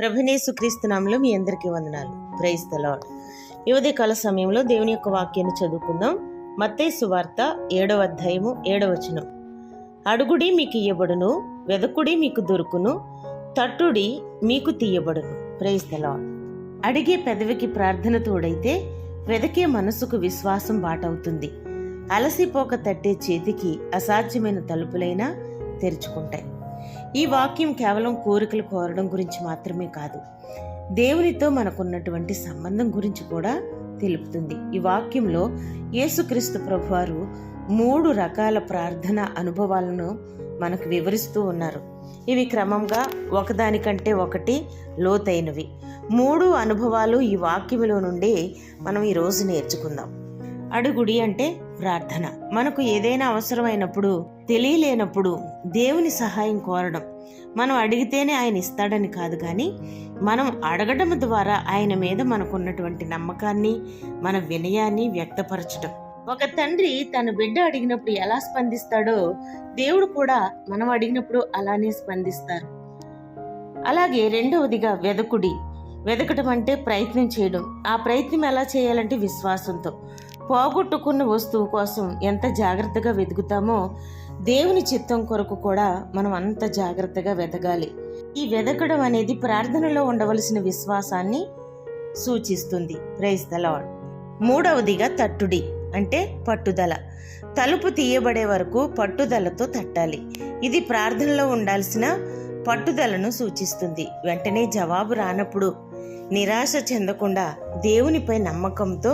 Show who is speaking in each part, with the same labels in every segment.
Speaker 1: ప్రభునేసుక్రీస్తు నామములో మీ అందరికీ వందనాలు. Praise the Lord. ఈ ఉదయకాల సమయంలో దేవుని యొక్క వాక్యాన్ని చదువుకుందాం. మత్తయి సువార్త 7వ అధ్యాయము 7వ వచనం. అడుగుడి మీకు ఇయ్యబడును, వెదకుడి మీకు దొరుకును, తట్టుడి మీకు తీయబడును. Praise the lord. అడిగే పెదవికి ప్రార్థన తోడైతే వెదకే మనసుకు విశ్వాసం బాటవుతుంది. అలసిపోక తట్టే చేతికి అసాధ్యమైన తలుపులైనా తెరుచుకుంటాయి. ఈ వాక్యం కేవలం కోరికలు కోరడం గురించి మాత్రమే కాదు, దేవునితో మనకున్నటువంటి సంబంధం గురించి కూడా తెలుపుతుంది. ఈ వాక్యంలో యేసుక్రీస్తు ప్రభువారు 3 రకాల ప్రార్థన అనుభవాలను మనకు వివరిస్తూ ఉన్నారు. ఇవి క్రమంగా ఒకదానికంటే ఒకటి లోతైనవి. 3 అనుభవాలు ఈ వాక్యములో నుండి మనం ఈరోజు నేర్చుకుందాం. అడుగుడి అంటే ప్రార్థన. మనకు ఏదైనా అవసరమైనప్పుడు, తెలియలేనప్పుడు దేవుని సహాయం కోరడం. మనం అడిగితేనే ఆయన ఇస్తాడని కాదు, కానీ మనం అడగడం ద్వారా ఆయన మీద మనకున్నటువంటి నమ్మకాన్ని, మన వినయాన్ని వ్యక్తపరచడం. ఒక తండ్రి తన బిడ్డ అడిగినప్పుడు ఎలా స్పందిస్తాడో దేవుడు కూడా మనం అడిగినప్పుడు అలానే స్పందిస్తారు. అలాగే రెండవదిగా వెదకుడి. వెదకటం అంటే ప్రయత్నం చేయడం. ఆ ప్రయత్నం ఎలా చేయాలంటే విశ్వాసంతో. పోగొట్టుకున్న వస్తువు కోసం ఎంత జాగ్రత్తగా వెతుకుతామో దేవుని చిత్తం కొరకు కూడా మనం అంత జాగ్రత్తగా వెతకాలి. ఈ వెతకడం అనేది ప్రార్థనలో ఉండవలసిన విశ్వాసాన్ని సూచిస్తుంది. Praise the Lord. మూడవదిగా తట్టుడి అంటే పట్టుదల. తలుపు తీయబడే వరకు పట్టుదలతో తట్టాలి. ఇది ప్రార్థనలో ఉండాల్సిన పట్టుదలను సూచిస్తుంది. వెంటనే జవాబు రానప్పుడు నిరాశ చెందకుండా దేవునిపై నమ్మకంతో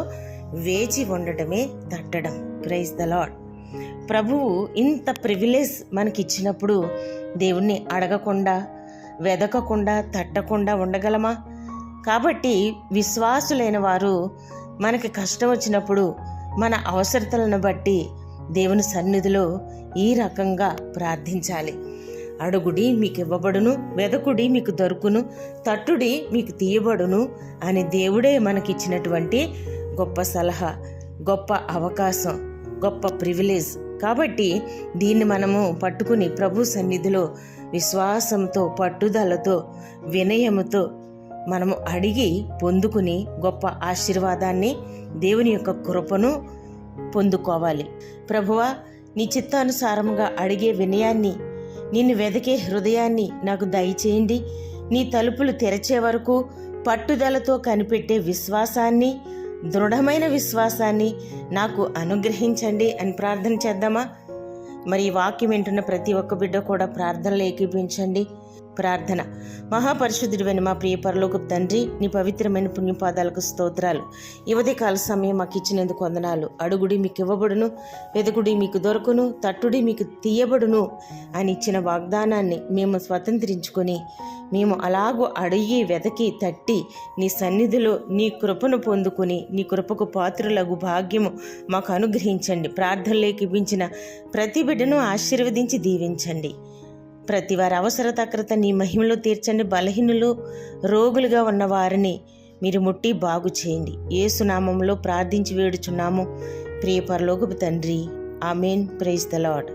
Speaker 1: వేచి ఉండటమే తట్టడం. Praise the lord. ప్రభువు ఇంత ప్రివిలేజ్ మనకిచ్చినప్పుడు దేవుణ్ణి అడగకుండా, వెదకకుండా, తట్టకుండా ఉండగలమా? కాబట్టి విశ్వాసులైన వారు మనకి కష్టం వచ్చినప్పుడు మన అవసరతలను బట్టి దేవుని సన్నిధిలో ఈ రకంగా ప్రార్థించాలి. అడుగుడి మీకు ఇవ్వబడును, వెదకుడి మీకు దొరుకును, తట్టుడి మీకు తీయబడును అని దేవుడే మనకిచ్చినటువంటి గొప్ప సలహా, గొప్ప అవకాశం, గొప్ప ప్రివిలేజ్. కాబట్టి దీన్ని మనము పట్టుకుని ప్రభు సన్నిధిలో విశ్వాసంతో, పట్టుదలతో, వినయముతో మనము అడిగి పొందుకుని గొప్ప ఆశీర్వాదాన్ని, దేవుని యొక్క కృపను పొందుకోవాలి. ప్రభువా, నీ చిత్తానుసారంగా అడిగే వినయాన్ని, నిన్ను వెదకే హృదయాన్ని నాకు దయచేయండి. నీ తలుపులు తెరచే వరకు పట్టుదలతో కనిపెట్టే విశ్వాసాన్ని, దృఢమైన విశ్వాసాన్ని నాకు అనుగ్రహించండి అని ప్రార్థన చేద్దామా? మరి ఈ వాక్యం వింటున్న ప్రతి ఒక్క బిడ్డ కూడా ప్రార్థనలు ఏకీపించండి. ప్రార్థన. మహాపరిశుద్ధుడైన మా ప్రియ పరలోకపు తండ్రి, నీ పవిత్రమైన పుణ్యపాదాలకు స్తోత్రాలు. ఈ ఉదయకాల సమయం మాకు ఇచ్చినందుకు వందనాలు. అడుగుడి మీకు ఇవ్వబడును, వెదకుడి మీకు దొరకును, తట్టుడి మీకు తీయబడును అని ఇచ్చిన వాగ్దానాన్ని మేము స్వతంత్రించుకొని మేము అలాగూ అడిగి, వెదకి, తట్టి నీ సన్నిధిలో నీ కృపను పొందుకొని నీ కృపకు పాత్రులగు భాగ్యము మాకు అనుగ్రహించండి. ప్రార్థనలు ఏకీపించిన ప్రతి బిడ్డను ఆశీర్వదించి దీవించండి. ప్రతి వారి అవసరతక్రత నీ మహిమలో తీర్చండి. బలహీనులు, రోగులుగా ఉన్న వారిని మీరు ముట్టి బాగు చేయండి. యేసు నామములో ప్రార్థించి వేడుచున్నాము ప్రియ పరలోకపు తండ్రి. ఆమేన్. Praise the lord.